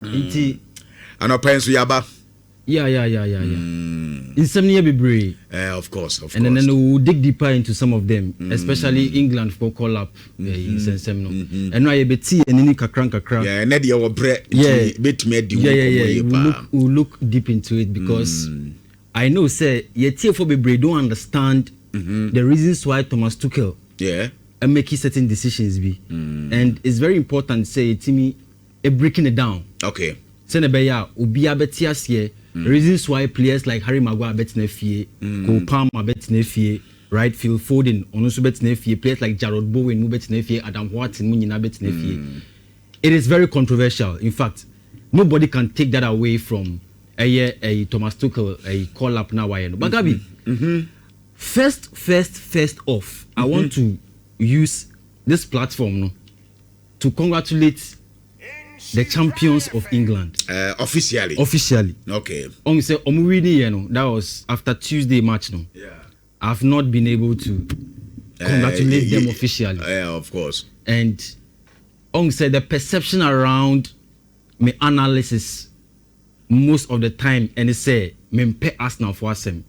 And our parents we yaba. Yeah. In some near be of course. And then we'll dig deeper into some of them, especially England for call up in Sensemno. And now you beti and any kakran. Yeah, and your bread. We'll look deep into it because I know say yet for be don't understand the reasons why Thomas Tuchel and making certain decisions be. And it's very important say to me breaking it down. Okay. Senebeya ubi abetias here. Reasons why players like Harry Maguire bet nefie, Cole Palmer bet nefie, right? Phil Foden also bet nefie, players like Jarrod Bowen bet nefie, Adam Watson Munina bet nefie. It is very controversial. In fact, nobody can take that away from a Thomas Tuchel a call up now. But Gabi, first off, I want to use this platform to congratulate the champions of England. Officially. Okay. On say that was after Tuesday match no. Yeah. I've not been able to congratulate them officially. Yeah, of course. And on say the perception around my analysis most of the time and say me pay Arsenal for them.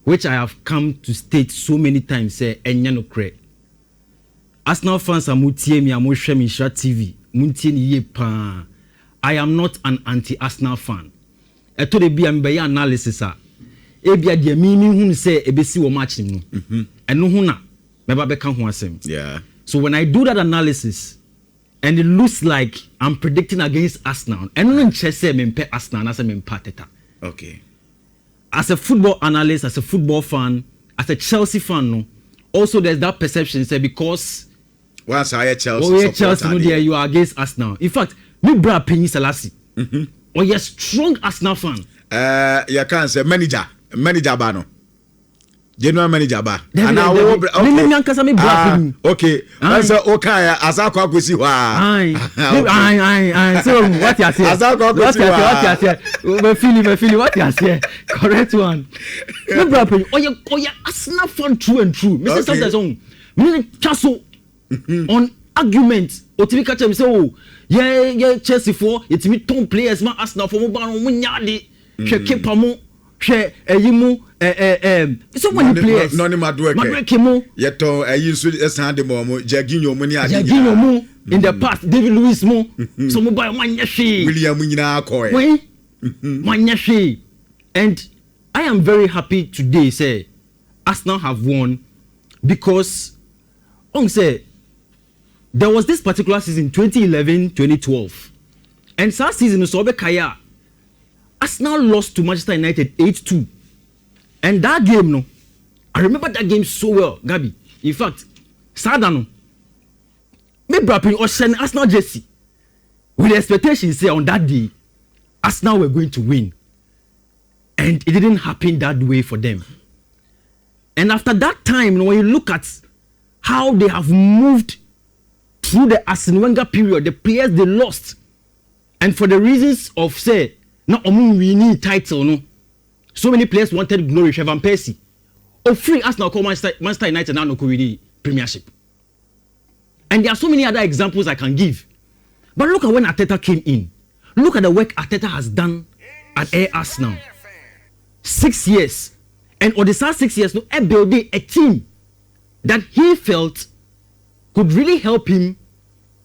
Which I have come to state so many times say enya no cre. Arsenal fans are mutie me amohwe me Shra TV. I am not an anti-Arsenal fan. I told you I'm by analysis. Ebia de meaning who say ebesi wo match no. And no huna me ba beka ho asem. Yeah. So when I do that analysis and it looks like I'm predicting against Arsenal, and no nche say me mpe Arsenal na say me mpa Teta. Okay. As a football analyst, as a football fan, as a Chelsea fan no, also there's that perception say because once I Chelsea no there you are against Arsenal. In fact, me bra Penny Selassie. Or you're a strong Arsenal fan. You can't say manager bano. General manager ba. And now okay. So okay, Azako akwesi wa. Aye. So what you say? Azako akwesi wa. What you say? Me feel what you say. Correct one. Me bra Penny. Oh you Arsenal fan true and true. Mr. Sanders on. Me chaso on argument. Otimi catch me say oh yeah Chelsea for it me ton players ma Arsenal for mo ba no nyade hwe keeper mo hwe eyimu so many players no ni Madueke mo yeto eyinsu esande mo Jaginho mo ni Jaginho mo in the past David Luiz mo so mo ba manya hwe William nyina akoe manya hwe. And I am very happy today say Arsenal have won because on say there was this particular season 2011-2012 and that season so Kaya Arsenal lost to Manchester United 8-2 and that game no I remember that game so well Gabi. In fact Sadano me brapping Ocean Arsenal jersey with the expectation say on that day Arsenal were going to win and it didn't happen that way for them. And after that time when you look at how they have moved through the Arsene Wenger period, the players they lost, and for the reasons of say, no winning title, no. So many players wanted glory. Van Persie, free Arsenal call Manchester United now no win Premiership, and there are so many other examples I can give. But look at when Arteta came in. Look at the work Arteta has done at Arsenal. 6 years, and on the last 6 years, no, building a team that he felt could really help him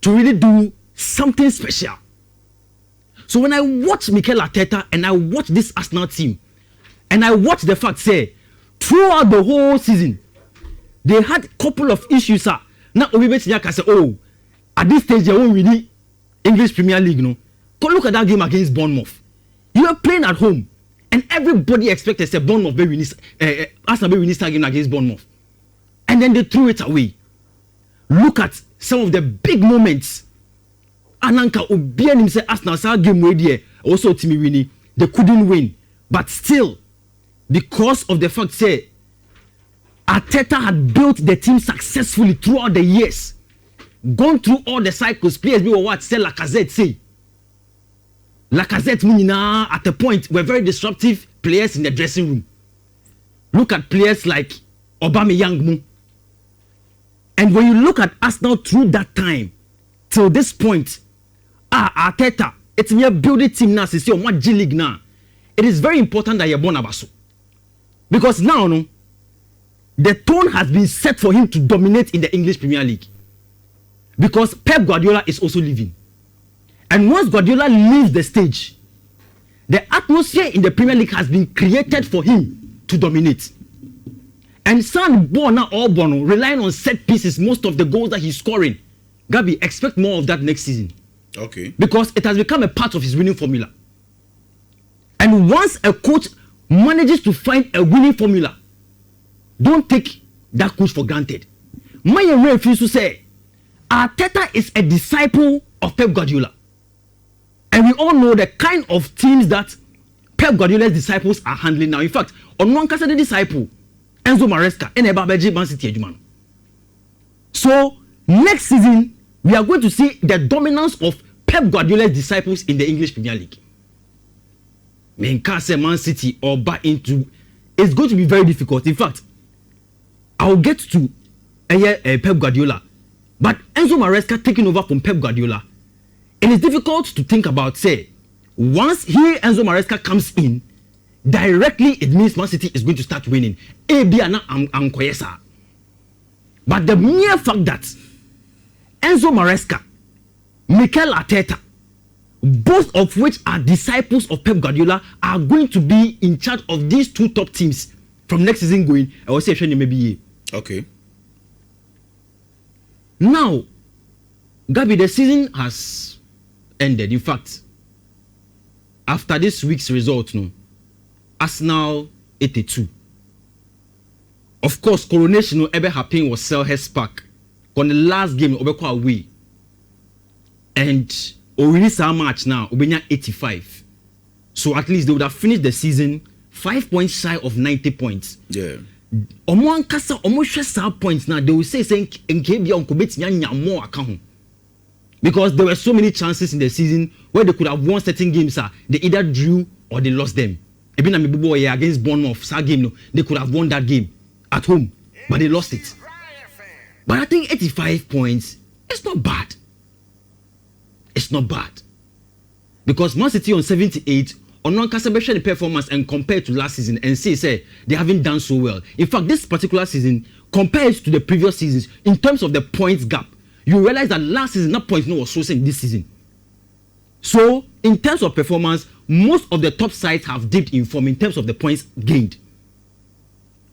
to really do something special. So when I watch Mikel Arteta and I watch this Arsenal team and I watch the fact say throughout the whole season they had a couple of issues. Now Obi Bettinyaka say, oh, at this stage they won't win English Premier League. No, go look at that game against Bournemouth. You are playing at home and everybody expected say Bournemouth be win Arsenal be win this game against Bournemouth, and then they threw it away. Look at some of the big moments. Ananka Obianim say Arsenal sa game wey also team winning. They couldn't win. But still, because of the fact say Arteta had built the team successfully throughout the years, gone through all the cycles, players be what say Lacazette say. Lacazette Munina at a point were very disruptive players in the dressing room. Look at players like Aubameyang. And when you look at Arsenal through that time, till this point, Arteta it's me building team now. See, on what G League now. It is very important that you're born abaso. Because now, no, the tone has been set for him to dominate in the English Premier League. Because Pep Guardiola is also leaving. And once Guardiola leaves the stage, the atmosphere in the Premier League has been created for him to dominate. And San Bona or Bono, relying on set pieces, most of the goals that he's scoring. Gabi, expect more of that next season. Okay. Because it has become a part of his winning formula. And once a coach manages to find a winning formula, don't take that coach for granted. My refuse to say, Arteta is a disciple of Pep Guardiola. And we all know the kind of teams that Pep Guardiola's disciples are handling now. In fact, on one case, the disciple, Enzo Maresca, and Ebabeji Man City Ejumano. So, next season, we are going to see the dominance of Pep Guardiola's disciples in the English Premier League. Menkase Man City or back into, it's going to be very difficult. In fact, I'll get to Pep Guardiola. But Enzo Maresca taking over from Pep Guardiola, it is difficult to think about, say, once Enzo Maresca comes in, directly it means Man City is going to start winning. But the mere fact that Enzo Maresca, Mikel Arteta, both of which are disciples of Pep Guardiola, are going to be in charge of these two top teams from next season going. I will say maybe. Okay. Now, Gabi, the season has ended. In fact, after this week's result, no, Arsenal 82. Of course, coronation no ever happened was Selhurst Park on the last game Obeko away, and already some match now Obenya 85. So at least they would have finished the season 5 points shy of 90 points. Yeah. Almost 3 points now. They will say more account. Because there were so many chances in the season where they could have won certain games. They either drew or they lost them. Against Bournemouth, they could have won that game at home, but they lost it. But I think 85 points, it's not bad. It's not bad. Because Man City on 78, on one the performance and compared to last season and say they haven't done so well. In fact, this particular season, compared to the previous seasons, in terms of the points gap, you realize that last season, that points was so same this season. So, in terms of performance, most of the top sides have dipped in form in terms of the points gained.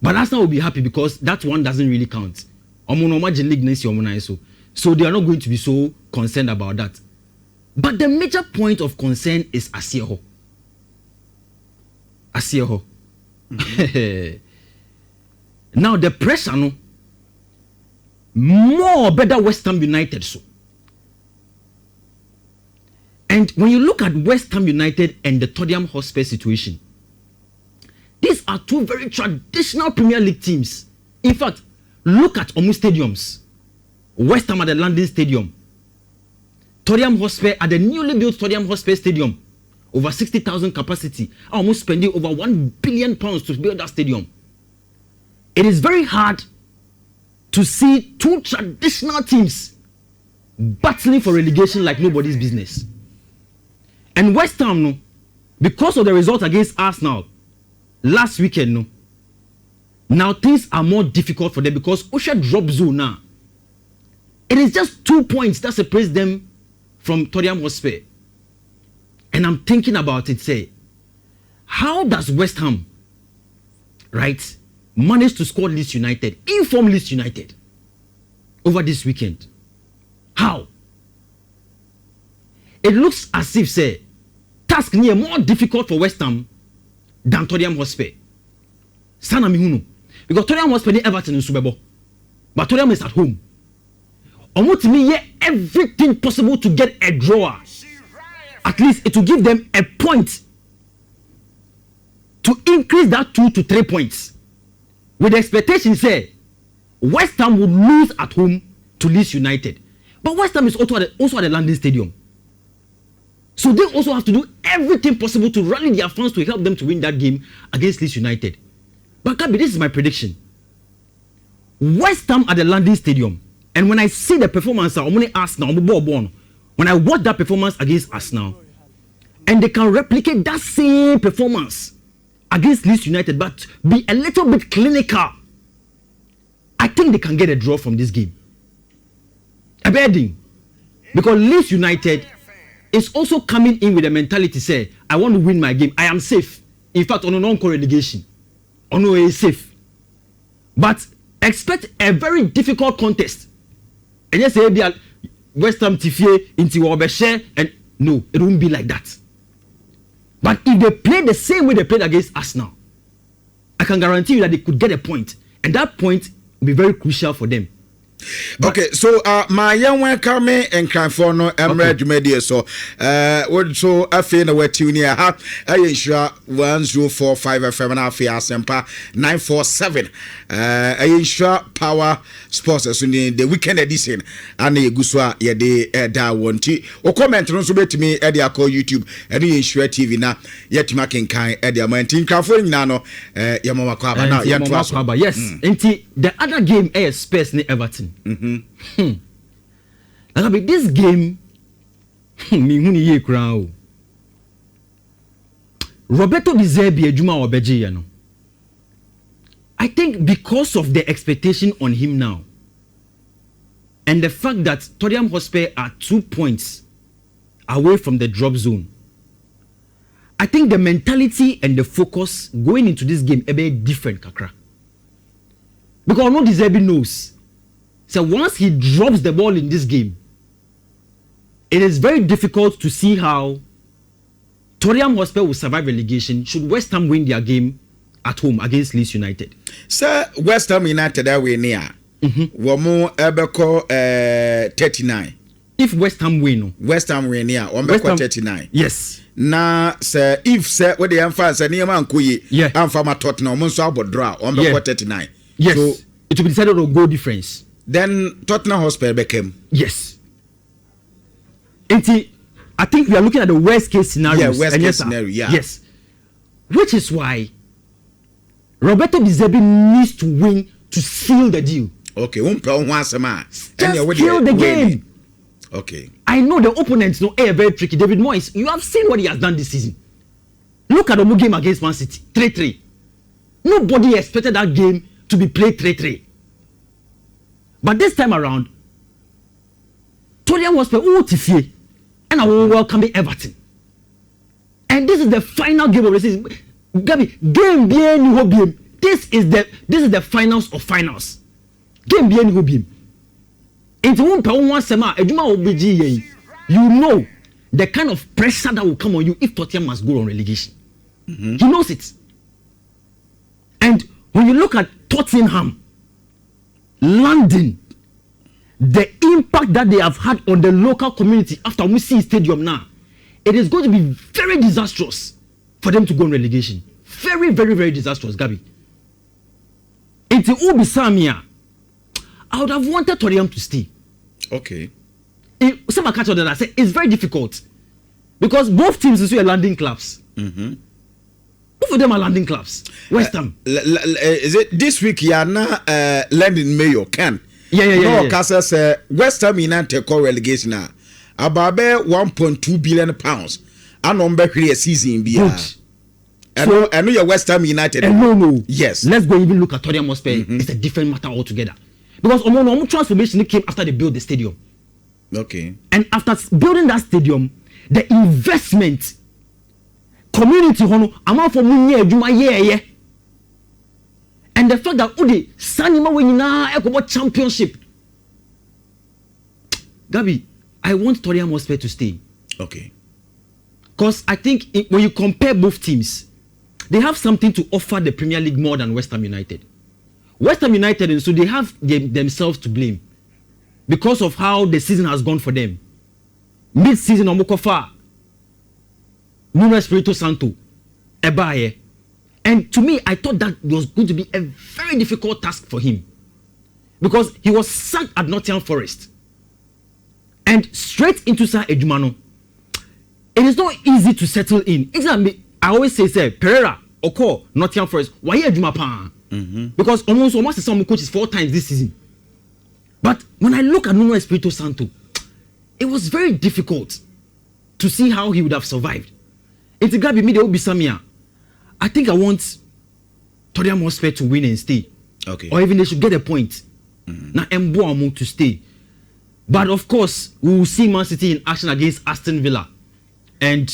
But Arsenal will be happy because that one doesn't really count. So they are not going to be so concerned about that. But the major point of concern is Asieho. Mm-hmm. Now the pressure, no, more better West Ham United. So, and when you look at West Ham United and the Tottenham Hotspur situation, these are two very traditional Premier League teams. In fact, look at Omu stadiums. West Ham at the London Stadium, Tottenham Hotspur at the newly built Tottenham Hotspur Stadium, over 60,000 capacity, almost spending over £1 billion to build that stadium. It is very hard to see two traditional teams battling for relegation like nobody's business. And West Ham, no, because of the result against Arsenal last weekend, no, now things are more difficult for them because Osha drop zone now. It is just 2 points that separates them from Tottenham Hotspur. And I'm thinking about it, say, how does West Ham, right, manage to score Leeds United, inform Leeds United over this weekend? How? It looks as if, say, task near more difficult for West Ham than Tottenham Hotspur. Sana mihunu. Because Tottenham Hotspur need Everton in Subebo. But Tottenham is at home. Omotimi everything possible to get a draw. At least it will give them a point to increase that 2 to 3 points. With the expectation, say, West Ham will lose at home to Leeds United. But West Ham is also at the London Stadium. So they also have to do everything possible to rally their fans to help them to win that game against Leeds United. But Gabi, this is my prediction. West Ham at the London Stadium. And when I see the performance of Arsenal, when I watch that performance against Arsenal, and they can replicate that same performance against Leeds United, but be a little bit clinical, I think they can get a draw from this game. A bedding, because Leeds United is also coming in with a mentality say, I want to win my game. I am safe. In fact, on a non-core relegation, on no way safe. But expect a very difficult contest. And yes, they are West Ham Tifie into Wabeshe, and no, it won't be like that. But if they play the same way they played against Arsenal, I can guarantee you that they could get a point, and that point will be very crucial for them. But, okay, so my young one coming and can for no emerald media. So what so I feel the way tuning ha I sure 1045 FM and afia sempa 947 I sure power sports as the weekend edition and the guswa ye de da wonti o comment no so betimi e dia call YouTube and the sure TV na yet making kind e dia man tin kan for nyina no ye mama kwa ba na ye to aso. Yes, enti the other game is Spurs ni Everton. Like this game, me huni ye crown. Roberto Di Zerbi ejuma obeji ya no. I think because of the expectation on him now, and the fact that Tottenham Hotspur are 2 points away from the drop zone, I think the mentality and the focus going into this game a bit different, kakra. Because no Di Zerbi knows. So once he drops the ball in this game, it is very difficult to see how Tottenham Hotspur will survive relegation should West Ham win their game at home against Leeds United. Sir, West Ham United are we near? Womo ebeko 39. If West Ham win, West Ham win near 39. Yes. Na sir, if sir what the emphasis say near man kuyi, amfa ma Tottenham mo so abodra 39. Yes. So it will be decided on goal difference. Then Tottenham Hotspur became. Yes. I think we are looking at the worst case scenario. Yeah, worst case scenario, yeah. Yes. Which is why Roberto Di Zerbi needs to win to seal the deal. Okay, just kill the game. Okay. I know the opponents know very tricky. David Moyes, you have seen what he has done this season. Look at the game against Man City, 3-3. Nobody expected that game to be played 3-3. But this time around, Tottenham Hotspur Tifie, and I will welcome Everton. And this is the final game of the season. Gabi, game bien ni hobiem. This is the finals of finals. Game bien ni hobiem. Into one per one sema, ejuma obiji ye. You know the kind of pressure that will come on you if Tottenham must go on relegation. He knows it. And when you look at Tottenham, London, the impact that they have had on the local community after we see stadium now, it is going to be very disastrous for them to go on relegation. Very, very, very disastrous, Gabi. Into Ubi Samia, I would have wanted Tottenham to stay. Okay. Some catch on that I say it's very difficult because both teams are landing clubs. Both of them are landing clubs. West Ham. Is it this week? Yana landing Mayo can. Yeah. No, Casas West Ham United call relegation now. About 1.2 billion pounds. And on back here season be. I know your West Ham United. No. Yes. Let's go even look at Tottenham Hotspur. It's a different matter altogether. Because Omo transformation came after they built the stadium. Okay. And after building that stadium, the investment community amount for money yeah. And the fact that Udi Sanima winina Ecobo championship. Gabi, I want Tottenham Hotspur to stay. Okay. Because I think when you compare both teams, they have something to offer the Premier League more than West Ham United. West Ham United, and so they have themselves to blame because of how the season has gone for them. Mid-season, Omokofa, Nuno Espirito Santo, Ebaye. And to me, I thought that was going to be a very difficult task for him because he was sacked at Nottingham Forest and straight into Sir Ejumano. It is not easy to settle in. Exactly, I always say, Pereira, Oko, Nottingham Forest, why Ejumapa? Because almost the same coaches 4 times this season. But when I look at Nuno Espirito Santo, it was very difficult to see how he would have survived. It's a Gabi media will be Samia. I think I want Tottenham Hotspur to win and stay. Okay. Or even they should get a point. Now Mboamo to stay. But of course, we will see Man City in action against Aston Villa. And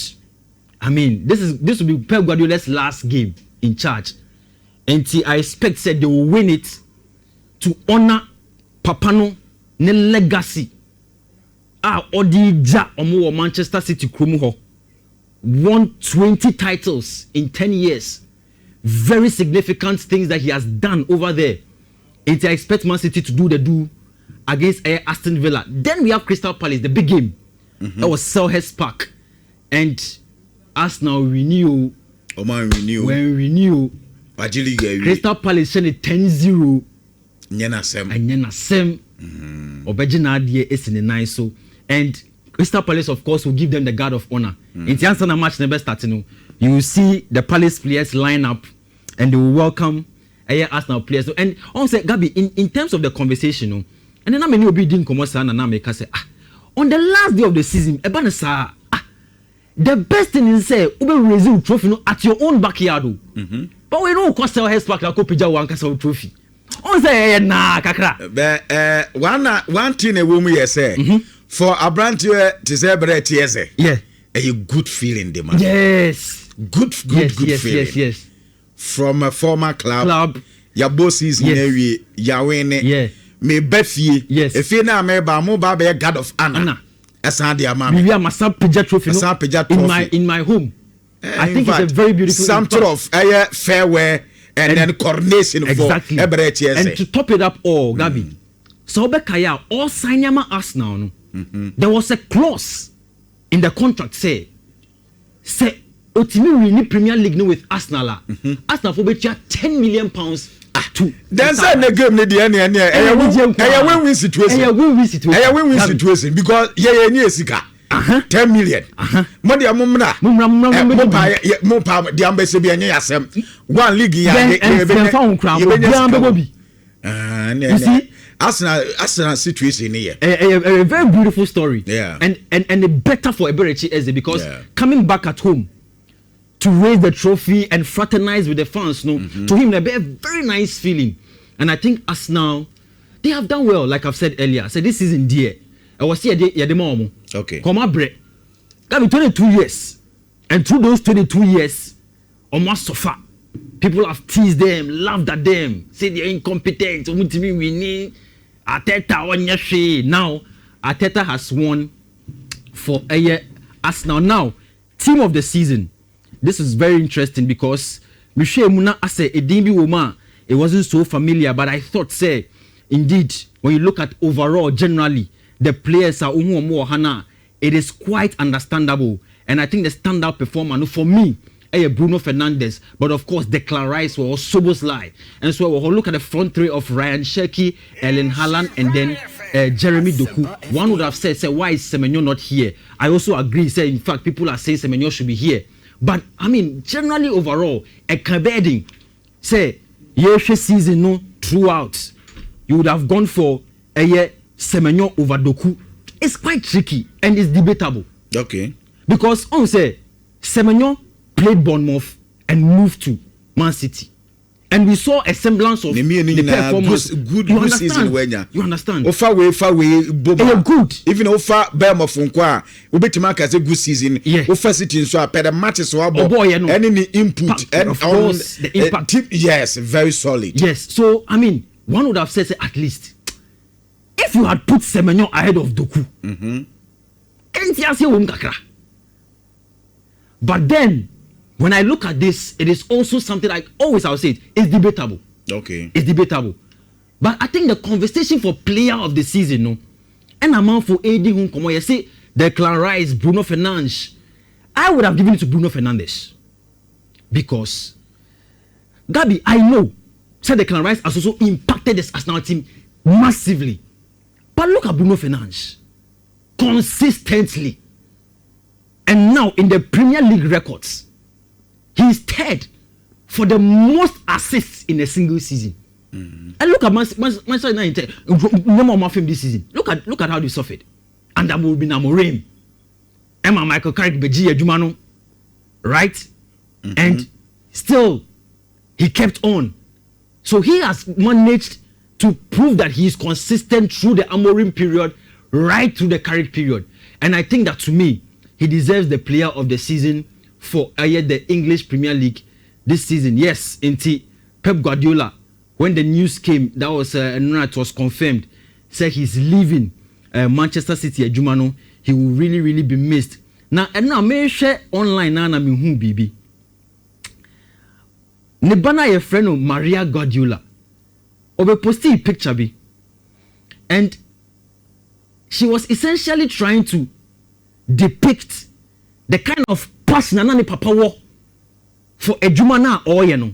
I mean, this will be Pep Guardiola's last game in charge. And I expect that they will win it to honor Papano ne legacy. Odija Omo Manchester City Krumuho won 20 titles in 10 years. Very significant things that he has done over there. And I expect Man City to do the do against Aston Villa. Then we have Crystal Palace, the big game. That was Selhurst Park. And Arsenal renew. When renew. Crystal Palace send a 10-0. Nyana Sem. Obejina Adie is in the night. So, and Crystal Palace, of course, will give them the guard of honor. In the answer match never starting. You will see the Palace players line up and they will welcome Arsenal players. So, and also, Gabi, in terms of the conversation, and then I mean, you'll be doing commercial and I say, on the last day of the season, the best thing is say, you will raise a trophy at your own backyard. But we don't cost our heads back like Kopija one castle trophy. On say, nah, kakra. One thing a woman you say, for a brand to say, but yeah, a good feeling, the man. Yes. Good feeling. Yes. From a former club. Your boss is Yahweh. Yeah. Me Beffy. Yes. If you now may ba be a god of honor. We are my son Pija trophy. In my home. I think it's a very beautiful. Some sort of farewell and then coronation exactly. For and to top it up all, Gabi. So Bekaya all Sanyama Arsenal. There was a clause in the contract say Otimi we need Premier League no with Arsenal. Arsenal for bet £10 million to. Then say the game need the win-win situation because yeah sika 10 million. Money mumna. Mumpa the embassy be any asem. One league you see Arsenal situation here. A very beautiful story. Yeah. And a better for Eberechi Eze because coming back at home to raise the trophy and fraternize with the fans, to him a very nice feeling. And I think Arsenal, they have done well, like I've said earlier. I said this season dear. I was here the mom. Okay. Come on, break. Got me 22 years. And through those 22 years, almost so far, people have teased them, laughed at them, said they're incompetent. Arteta on your shade. Now, Arteta has won for a year. Arsenal now, team of the season. This is very interesting because Michel Muna ase Edimbi Woma, it wasn't so familiar, but I thought, say, indeed, when you look at overall, generally, the players are Hana, it is quite understandable. And I think the standout performer for me, Bruno Fernandes, but of course Declan Rice or Szoboszlai. And so we'll look at the front three of Ryan Cherki, Erling Haaland, and then Jeremy Doku. One would have said, why is Semenyo not here? I also agree, in fact, people are saying Semenyo should be here. But I mean, generally overall, a cabeding, Yeshe season no throughout, you would have gone for a year Semenyo over Doku. It's quite tricky and it's debatable. Okay. Because on say Semenyo played Bournemouth and moved to Man City. And we saw a semblance of the performance. Good season when you understand. Offer way, good. Even offer Bournemouth from Kwa, Ubetimaka as a good season. Yeah. Offer City so the matches so any input and of course the impact. Yes, very solid. Yes. So I mean, one would have said at least if you had put Semenyo ahead of Doku. But then when I look at this, it is also something like always I'll say it's debatable. Okay. It's debatable. But I think the conversation for player of the season, and amount for AD you say Declan Rice, Bruno Fernandes, I would have given it to Bruno Fernandes. Because Gabi, I know Declan Rice has also impacted this Arsenal team massively. But look at Bruno Fernandes. Consistently. And now in the Premier League records, he is third for the most assists in a single season. And look at Manchester United. No more film this season. Look at how they suffered. And that will be Namorim. Emma Michael Carrick Beji Jumano. right? And still, he kept on. So he has managed to prove that he is consistent through the Amorim period, right through the Carrick period. And I think that, to me, he deserves the player of the season for the English Premier League this season. Yes, indeed, Pep Guardiola, when the news came, that was it was confirmed, said he's leaving Manchester City at Jumano. He will really, really be missed. Now, and now, may share online now, I'm in baby. Nebana your friend Maria Guardiola. Obe posted a picture be. And she was essentially trying to depict the kind of passion and papa wo for a Jumana or you know.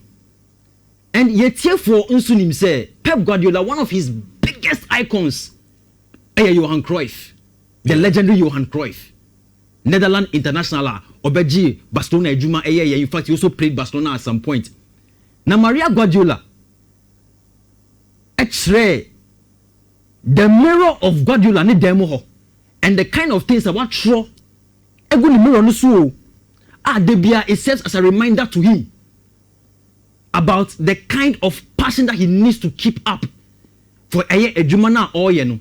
And yet here for Unsunim say Pep Guardiola, one of his biggest icons, Johan Cruyff, the legendary Johan Cruyff, Netherlands international, Obeji, Barcelona Juma, in fact he also played Barcelona at some point. Now Maria Guardiola, X-ray, the mirror of Guardiola ni demo, and the kind of things that what throw, the mirror no so, it serves as a reminder to him about the kind of passion that he needs to keep up for a Jumana or you know.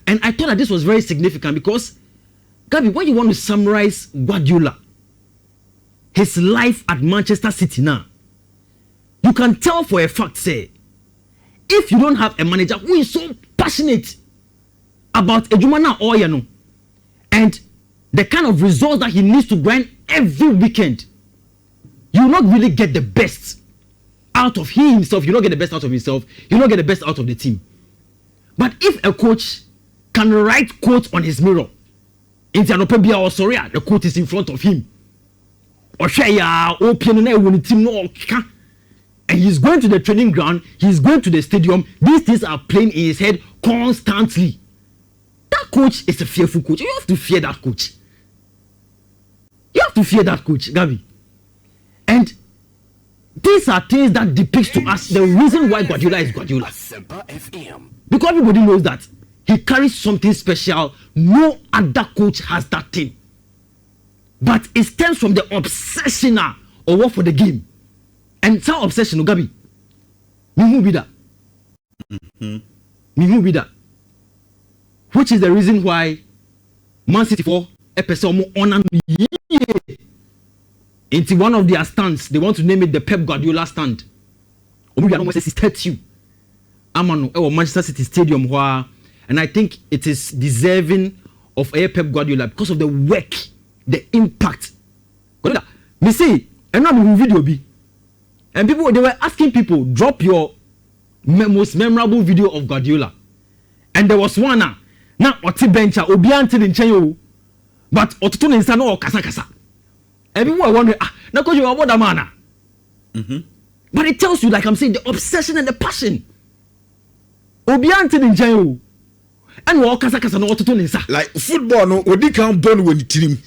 And I thought that this was very significant because, Gabi, when you want to summarize Guardiola, his life at Manchester City now, you can tell for a fact, say, if you don't have a manager who is so passionate about Ejumana Oyano and the kind of results that he needs to grind every weekend, you will not really get the best out of himself. You will not get the best out of himself. You will not get the best out of the team. But if a coach can write quotes on his mirror, the quote is in front of him, or and he's going to the training ground, he's going to the stadium, these things are playing in his head constantly. That coach is a fearful coach. You have to fear that coach. You have to fear that coach, Gabi. And these are things that depicts to us the reason why Guardiola is Guardiola. Because everybody knows that he carries something special. No other coach has that thing. But it stems from the obsession or what for the game. And some obsession, Gabi. Me who be that? Me who be that? Which is the reason why Man City for a person honor into one of their stands. They want to name it the Pep Guardiola stand. Statue. Manchester City Stadium where, and I think it is deserving of a Pep Guardiola because of the work, the impact. Me see, and now video be. And people, they were asking people, drop your most memorable video of Guardiola. And there was one now, Oti Bencha, Obianti in Chayo, but Otutun in Sano or Kasa. And people were wondering, now because you are what a man. But it tells you, like I'm saying, the obsession and the passion. Obianti in Chayo. And what Kasa no Otutun in Sa. Like football, no, Odi can't burn when the team.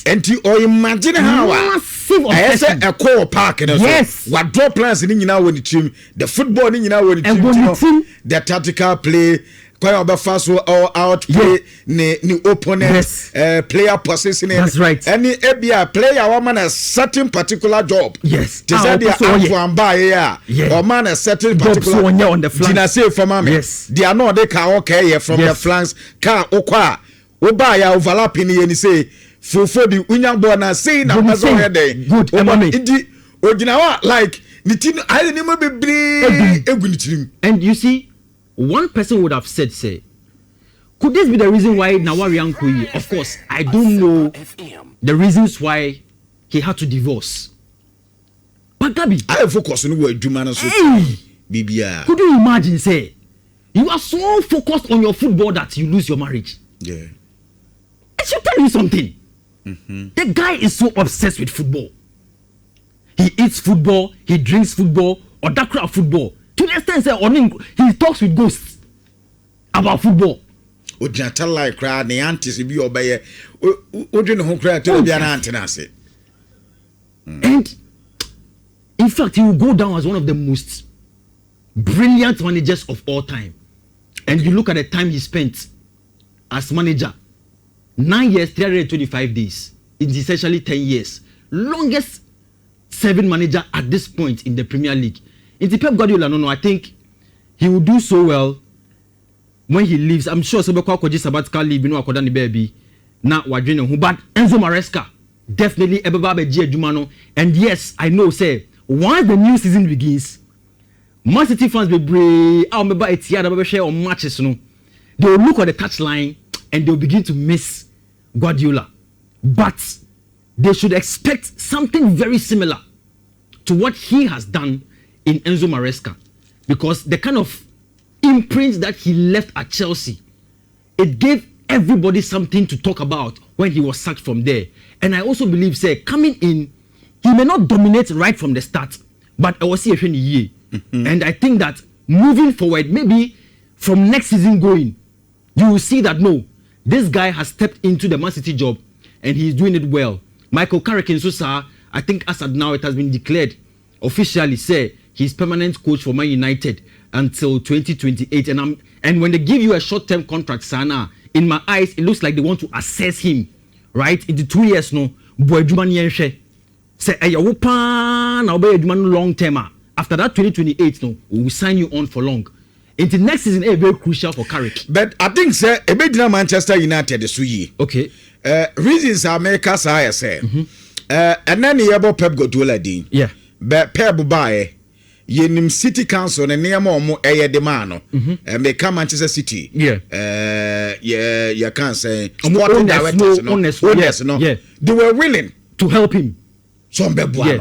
And you imagine how massive obsession. A core park and yes. What draw plans in when the team, the football in when the team, the tactical play, quite a fast or out play, new opponent, yes. Player possessing. That's right. Any ABI player woman a certain particular job. Yes. To say or man a certain particular job on the flank. Dina say for mommy. Yes. They are not they can okay from the flanks. Car okwa. Oba ya overlapping and say. For the Unyang na say na mazo hede good indi ojinawa like nitin I never be and you see one person would have said say could this be the reason why Nawari Ankoyi, of course I don't know the reasons why he had to divorce, but Gabi I focus on word Jumana so Bibia. Could you imagine say you are so focused on your football that you lose your marriage? Yeah, I should tell you something. The guy is so obsessed with football. He eats football, he drinks football, or that crowd football. To the extent that he talks with ghosts about football. Ojata like crowd, the aunties be obey. Ojin home crowd to be an auntie. And in fact, he will go down as one of the most brilliant managers of all time. And you look at the time he spent as manager. 9 years, 325 days. It's essentially 10 years. longest serving manager at this point in the Premier League. It's Pep Guardiola. No, I think he will do so well when he leaves. I'm sure Sobekwa Koji sabbatical leave, you know, Akodani baby. Now we're doing who, but Enzo Maresca definitely Ebebabe G. Jumano. And yes, I know, say, once the new season begins, Man City fans will be I'll remember it's here on matches, no. They will look at the touchline and they'll begin to miss Guardiola. But they should expect something very similar to what he has done in Enzo Maresca. Because the kind of imprint that he left at Chelsea, it gave everybody something to talk about when he was sacked from there. And I also believe, say, coming in, he may not dominate right from the start, but I will see a year. And I think that moving forward, maybe from next season going, you will see that no, this guy has stepped into the Man City job and he's doing it well. Michael Carrick in Sosa, I think as of now it has been declared officially, say he's permanent coach for Man United until 2028. And when they give you a short-term contract, Sana, in my eyes, it looks like they want to assess him, right? In the 2 years, no, boy, Jumani say, long term. After that 2028, no, we will sign you on for long. Into next season, very crucial for Carrick. But I think, sir, a bit Manchester United is suyi. Okay. Reasons are make us I say. And then you have Pep Guardiola din. Yeah. But Pep Bubaye, Yenim City Council and near more demano. And they come Manchester City. Yeah. You can't say. Sporting directors, no. Yeah. They were willing to help him. Some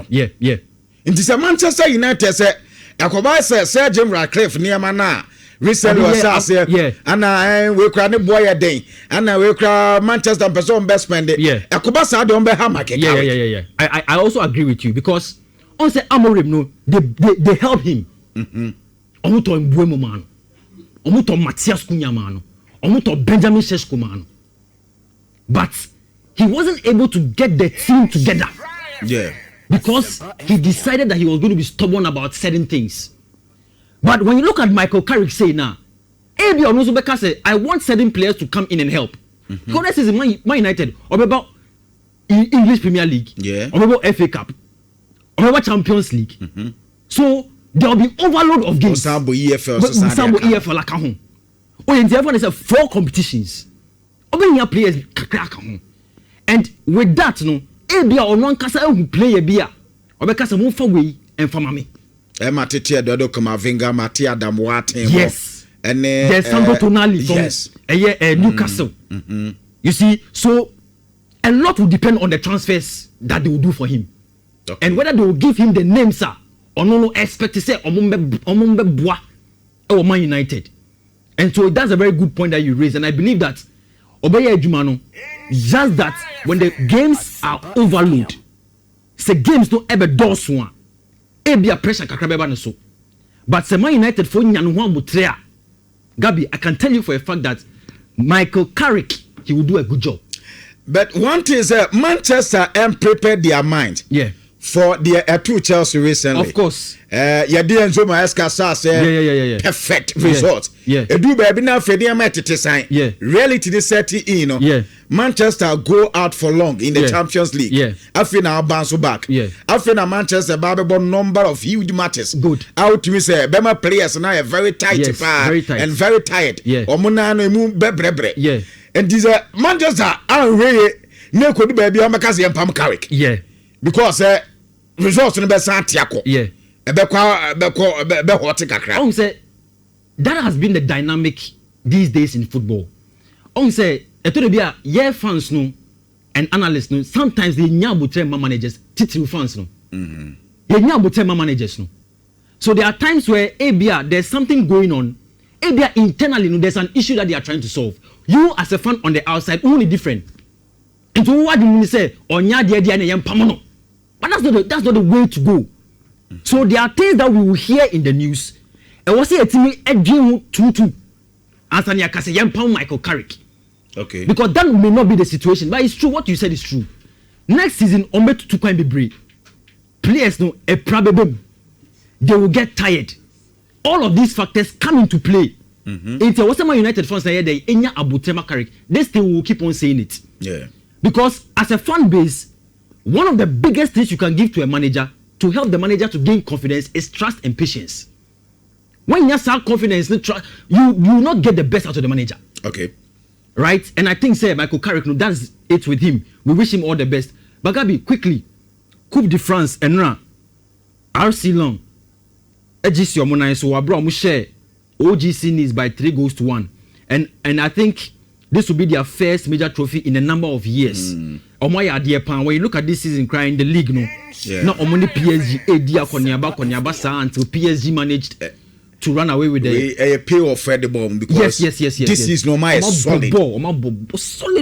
Yeah. It is a Manchester United say, Akoba say Sir Jim Ratcliffe near mana. Recently was here, and we cry the boy a day, and we cry Manchester person best spend it. Yeah, Akoba said don't be hammer. Yeah. I also agree with you because on say Amorim no, they help him. Omuto Mbuemo man, Omuto Matthias Cunha man, Omuto Benjamin Sesko man, but he wasn't able to get the team together. Yeah. Because he decided that he was going to be stubborn about certain things. But when you look at Michael Carrick say now, AB Onozubeka say, I want certain players to come in and help. Because this is Man United, or about English Premier League, or about FA Cup, or about Champions League. So there will be overload of games. Sambo EFL, EFL like home. Oh, and the other one is 4 competitions. Open players, and with that, no. Ebia or one kasa who play a beer or because a move away and for mammy. Emma Titia Dodo Kamavinga, Matia Damwate. Yes, and there's Sandro Tonali from Newcastle. You see, so a lot will depend on the transfers that they will do for him. Okay. And whether they will give him the name, sir, or no expect to say Omumbe Bois or Man United. And so that's a very good point that you raised, and I believe that Obeye Jumano, just that when the games are overload, say games don't ever do one, be a pressure kakrabeba so. But say Man United for Nyanwan Mutrea, Gabi, I can tell you for a fact that Michael Carrick, he will do a good job. But one thing is Manchester prepared their mind. Yeah. For the 2 Chelsea recently. Of course. Enzo Maresca say perfect result. Yeah. Do baby now for the match sign. Yeah. Reality the set you know. Yeah. Manchester go out for long in the Champions League. Yeah. I feel now bounce back. Yeah. I feel now Manchester Babylon number of huge matches. Good. Out to me say Bema players now are very tight, very tight. and very tired. Yeah. Omuna no mu bebre. Yeah. And these Manchester are really no could baby on Macassi and Pam Carrick. Yeah. Because results in the best Santiago. Yeah. On say that has been the dynamic these days in football. On say fans no and analysts no sometimes they nyabute managers title fans no. They nyabute managers no. So there are times where ABR there's something going on. ABR internally no there's an issue that they are trying to solve. You as a fan on the outside only different. And so what do you say? Onya dia na yem pamono. But that's not the way to go. So there are things that we will hear in the news. And what's it to me? Edwin 2-2. Anthony Akase Yampam Michael Carrick. Okay. Because that may not be the situation, but it's true. What you said is true. Next season, Ombe to can be brave. Players know a problem. They will get tired. All of these factors come into play. It's a Wasama United fans that they Enya Abutema Carrick. This thing will keep on saying it. Yeah. Because as a fan base, one of the biggest things you can give to a manager to help the manager to gain confidence is trust and patience. When you have confidence, you will not get the best out of the manager. Okay. Right? And I think, say, Michael Carrick, no, that's it with him. We wish him all the best. But Gabi, quickly, Coupe de France, Enra, RC Long, Ejisi Omonai, so Abra share OGC needs by 3-1. And I think this will be their first major trophy in a number of years. When you look at this season crying the league, no, not only PSG, Konyaba until PSG managed to run away with a pay off the bomb because yes. This is no my solid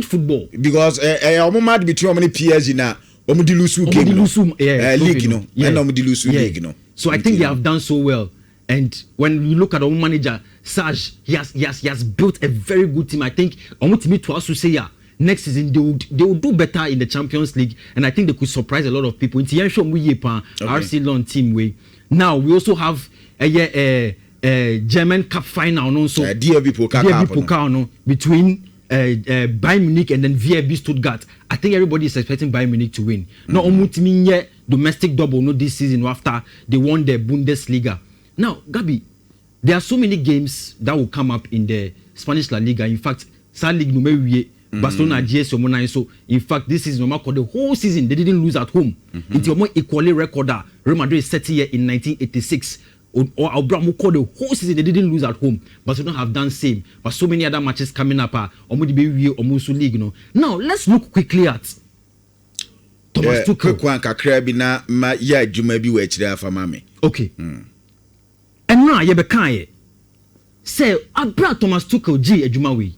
football. Because mad between many PSG now. League, you know, league, no. So I think they have done so well. And when you look at our manager, Saj, he has built a very good team. I think to also say next season they will do better in the Champions League, and I think they could surprise a lot of people. RC Lon team way. Now we also have a German Cup final also. DFB Pokal between Bayern Munich and then VfB Stuttgart. I think everybody is expecting Bayern Munich to win. Not only domestic double no this season after they won the Bundesliga. Now, Gabi, there are so many games that will come up in the Spanish La Liga. In fact, Barcelona, GS, so in fact, this is normal. The whole season they didn't lose at home. It's a more equally recorder. Real Madrid set here in 1986. Or Abraham called the whole season they didn't lose at home. Barcelona have done same. But so many other matches coming up. League, you know. Now let's look quickly at Thomas Tuchel. Okay. And now you be say Abra Thomas Tuchel G Ejumawi.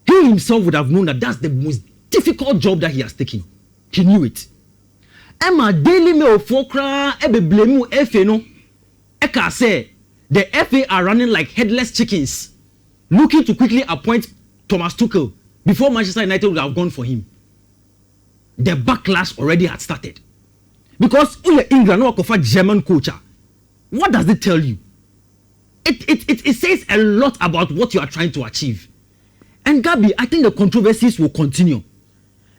He himself would have known that that's the most difficult job that he has taken. He knew it. Emma daily me ofokra ebe blame FA no. Eka say the FA are running like headless chickens, looking to quickly appoint Thomas Tuchel before Manchester United would have gone for him. The backlash already had started because England no offer German coach. What does it tell you? It says a lot about what you are trying to achieve. And Gabi, I think the controversies will continue.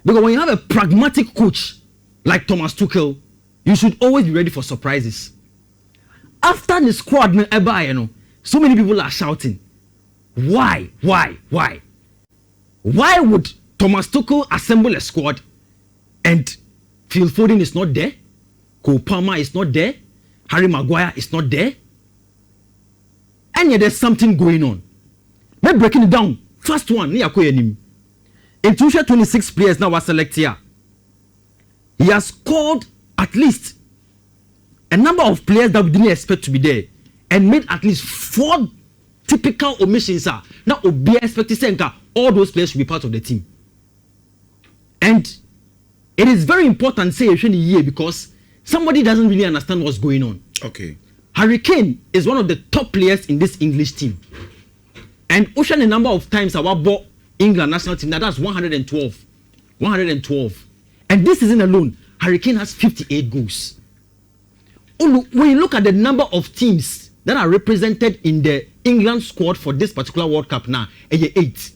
Because when you have a pragmatic coach like Thomas Tuchel, you should always be ready for surprises. After the squad, so many people are shouting, why? Why would Thomas Tuchel assemble a squad and Phil Foden is not there? Cole Palmer is not there? Harry Maguire is not there, and yet there's something going on. Let's breaking it down. First one, in 26 players now were selected here. He has called at least a number of players that we didn't expect to be there, and made at least 4 typical omissions. Now, we expect to all those players should be part of the team, and it is very important say year because somebody doesn't really understand what's going on. Okay. Harry Kane is one of the top players in this English team. And Ocean a number of times our bought England national team. Now that's 112. 112. And this season alone, Harry Kane has 58 goals. When you look at the number of teams that are represented in the England squad for this particular World Cup now, 8.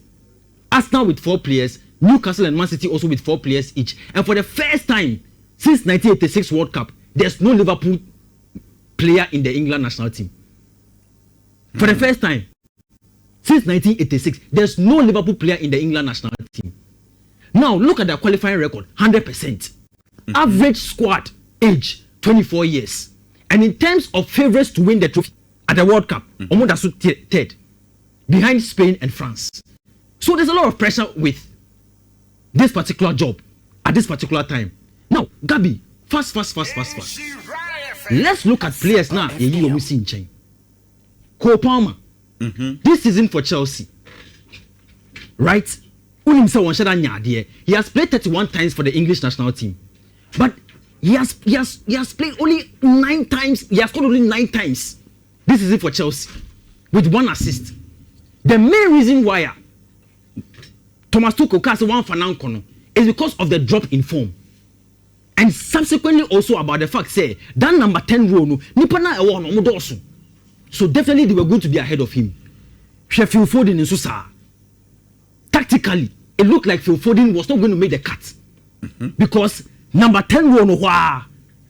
Arsenal with 4 players, Newcastle and Man City also with 4 players each. And for the first time since 1986 World Cup, there's no Liverpool player in the England national team. For the first time since 1986, there's no Liverpool player in the England national team. Now look at their qualifying record, 100%. Average squad age, 24 years. And in terms of favourites to win the trophy at the World Cup, Omodasu third, behind Spain and France. So there's a lot of pressure with this particular job at this particular time. Now, Gabi, fast. Let's look at players now. Cole Palmer, this season for Chelsea, right? He has played 31 times for the English national team, but he has played only 9 times. He has scored only 9 times this season for Chelsea, with 1 assist. The main reason why Thomas Tuchel cast one Fanankono is because of the drop in form. And subsequently also about the fact say that number 10 role no so definitely they were going to be ahead of him. Sheffield Foden in Susa. Tactically, it looked like Phil Foden was not going to make the cut because Number 10 role no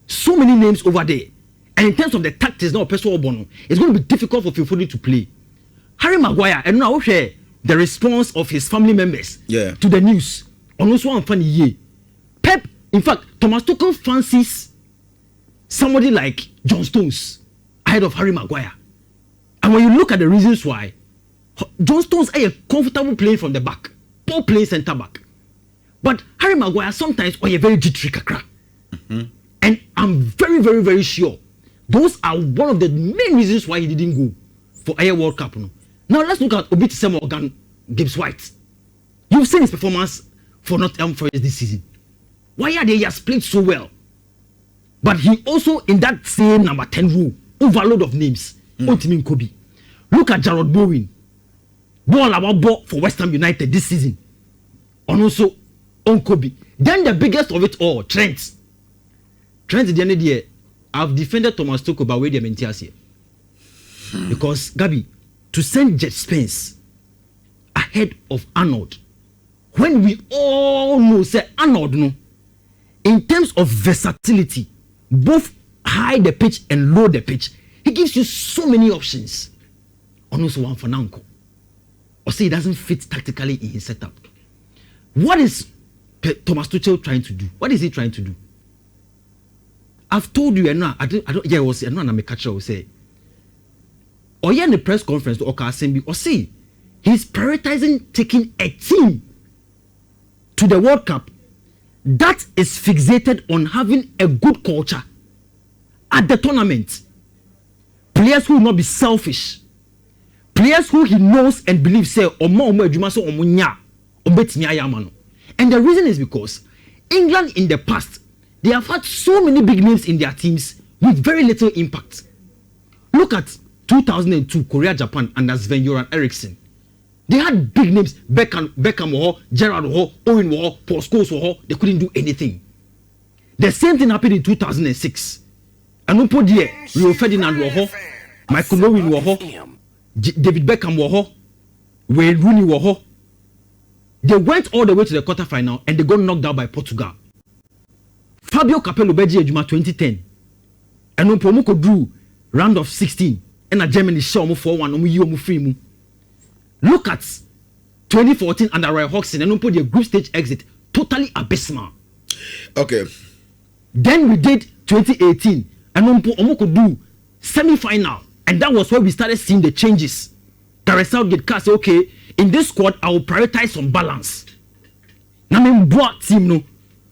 so many names over there. And in terms of the tactics now personal bono, it's going to be difficult for Phil Foden to play. Harry Maguire, and now share the response of his family members to the news. On also one funny year. Pep, in fact, Thomas Tuchel fancies somebody like John Stones ahead of Harry Maguire. And when you look at the reasons why, John Stones are comfortable playing from the back, poor playing centre back. But Harry Maguire sometimes are very jittery kakra. And I'm very, very, very sure those are one of the main reasons why he didn't go for a World Cup. No? Now let's look at Obi Morgan Gibbs White. You've seen his performance for Nottingham Forest this season. Why are they? He has played so well. But he also in that same number 10 role, overload of names. Ultimate Kobe. Look at Jarrod Bowen. Ball about ball for West Ham United this season. And also on Kobe. Then the biggest of it all, Trent. Trent, the end of the year, I've defended Thomas Tuchel by way the Mentias here. Because, Gabi, to send Jet Spence ahead of Arnold, when we all know, say Arnold, no, in terms of versatility, both high the pitch and low the pitch, he gives you so many options. And also one for Nanko. Or say it doesn't fit tactically in his setup. What is Thomas Tuchel trying to do? What is he trying to do? I've told you, and it was a catcher who say, or in the press conference, or Assembly, or say, he's prioritizing taking a team to the World Cup that is fixated on having a good culture at the tournament. Players who will not be selfish. Players who he knows and believes say, and the reason is because England in the past, they have had so many big names in their teams with very little impact. Look at 2002 Korea Japan under Sven-Göran Eriksson. They had big names, Beckham, Gerrard, Owen, Paul Scholes, they couldn't do anything. The same thing happened in 2006. And Rio Ferdinand, Michael Owen, David Beckham, Wayne Rooney, they went all the way to the quarterfinal and they got knocked out by Portugal. Fabio Capello Beji Ejuma 2010. And Pomoko drew round of 16. And a Germany show 4-1 Look at 2014 under Roy Hodgson and the group stage exit. Totally abysmal. Okay. Then we did 2018 and Omoko do semi-final. And that was where we started seeing the changes. Gareth Southgate cast, okay, in this squad, I will prioritize some balance. Now, I brought team no,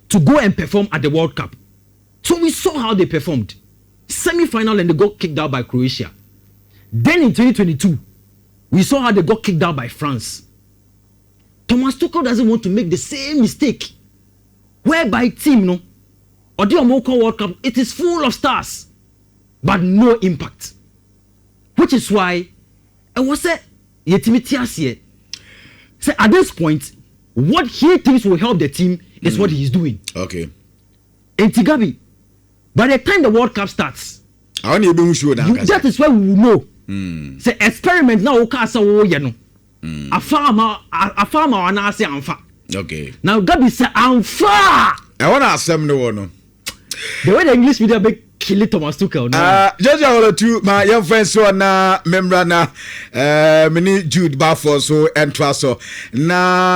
to go and perform at the World Cup. So we saw how they performed. Semi-final and they got kicked out by Croatia. Then in 2022, we saw how they got kicked out by France. Thomas Tuchel doesn't want to make the same mistake. Whereby team, no, or the Omoko World Cup, it is full of stars, but no impact. Which is why I was say Yetimitias say at this point, what he thinks will help the team is what he is doing. Okay. And Tigabi, by the time the World Cup starts, that is where we will know. Say experiment now okasa wo ye no. A farmer and I say amfa. Okay. Now Gabi say amfa. I want to ask them no. The way the English media be kill Thomas Tuchel no. Just all to my young friends so na membrana mini Jude Bafo so and so na